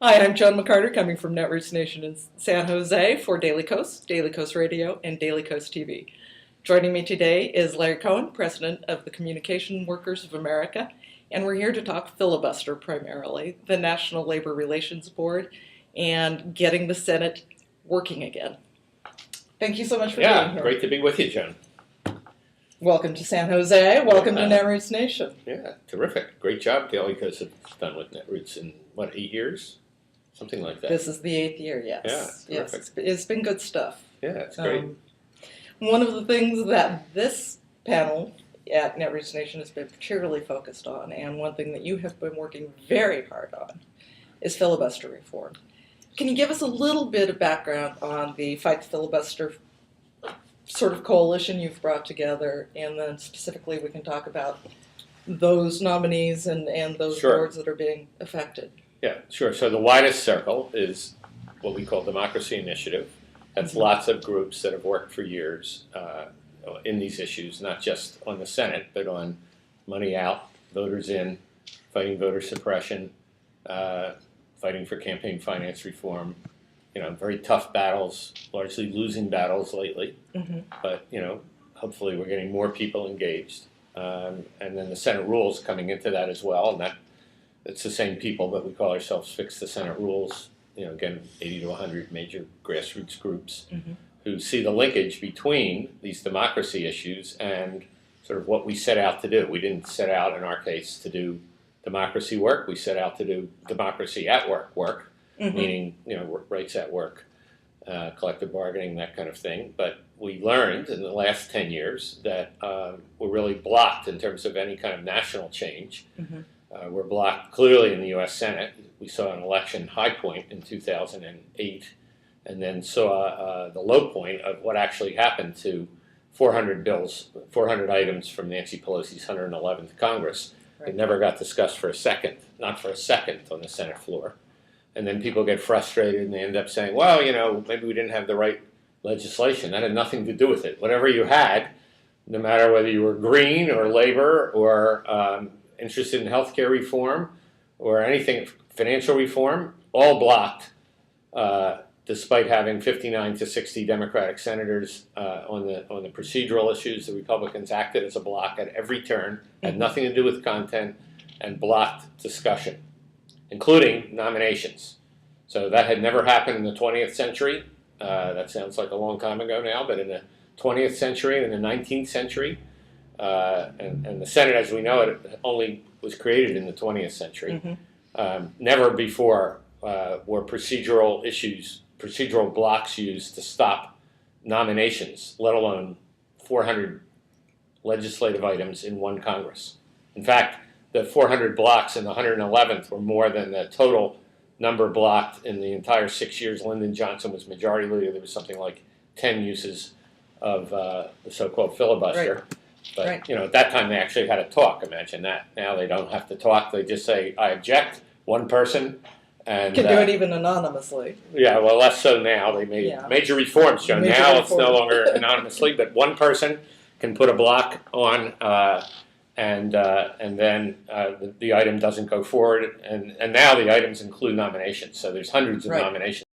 Hi, I'm Joan McCarter, coming from Netroots Nation in San Jose for Daily Coast Radio, and Daily Coast TV. Joining me today is Larry Cohen, President of the Communication Workers of America, and we're here to talk filibuster primarily, the National Labor Relations Board, and getting the Senate working again. Thank you so much for being here. Yeah, great to be with you, Joan. Welcome to San Jose. Welcome to Netroots Nation. Yeah, terrific. Great job Daily Coast has done with Netroots in, 8 years? Something like that. This is the 8th year, yes. Yeah, yes, it's been good stuff. Yeah, it's great. One of the things that this panel at Netroots Nation has been particularly focused on, and one thing that you have been working very hard on, is filibuster reform. Can you give us a little bit of background on the Fight the Filibuster sort of coalition you've brought together, and then specifically we can talk about those nominees and those Sure. boards that are being affected? Yeah, sure. So the widest circle is what we call Democracy Initiative. That's lots of groups that have worked for years in these issues, not just on the Senate, but on money out, voters in, fighting voter suppression, fighting for campaign finance reform. Very tough battles, largely losing battles lately. But, hopefully we're getting more people engaged. And then the Senate rules coming into that as well, and it's the same people, but we call ourselves Fix the Senate Rules. Again, 80 to 100 major grassroots groups who see the linkage between these democracy issues and sort of what we set out to do. We didn't set out, in our case, to do democracy work. We set out to do democracy at work, meaning rights at work, collective bargaining, that kind of thing. But we learned in the last 10 years that we're really blocked in terms of any kind of national change. We're blocked clearly in the U.S. Senate. We saw an election high point in 2008, and then saw the low point of what actually happened to 400 bills, 400 items from Nancy Pelosi's 111th Congress. It never got discussed for a second, not for a second, on the Senate floor. And then people get frustrated and they end up saying, well, maybe we didn't have the right legislation. That had nothing to do with it. Whatever you had, no matter whether you were Green or Labor or interested in healthcare reform or anything, financial reform, all blocked, despite having 59 to 60 Democratic senators on the procedural issues. The Republicans acted as a block at every turn, had nothing to do with content, and blocked discussion, including nominations. So that had never happened in the 20th century. That sounds like a long time ago now, but in the 20th century and in the 19th century, and the Senate, as we know it, only was created in the 20th century. Never before were procedural blocks used to stop nominations, let alone 400 legislative items in one Congress. In fact, the 400 blocks in the 111th were more than the total number blocked in the entire 6 years Lyndon Johnson was majority leader. There was something like 10 uses of the so-called filibuster. Right. But, at that time they actually had to talk. Imagine that. Now they don't have to talk. They just say, I object, one person. And can do it even anonymously. Yeah, well, less so now. They made major reforms, Joe. Now it's no longer anonymously, but one person can put a block on, and then the item doesn't go forward. And now the items include nominations. So there's hundreds of nominations.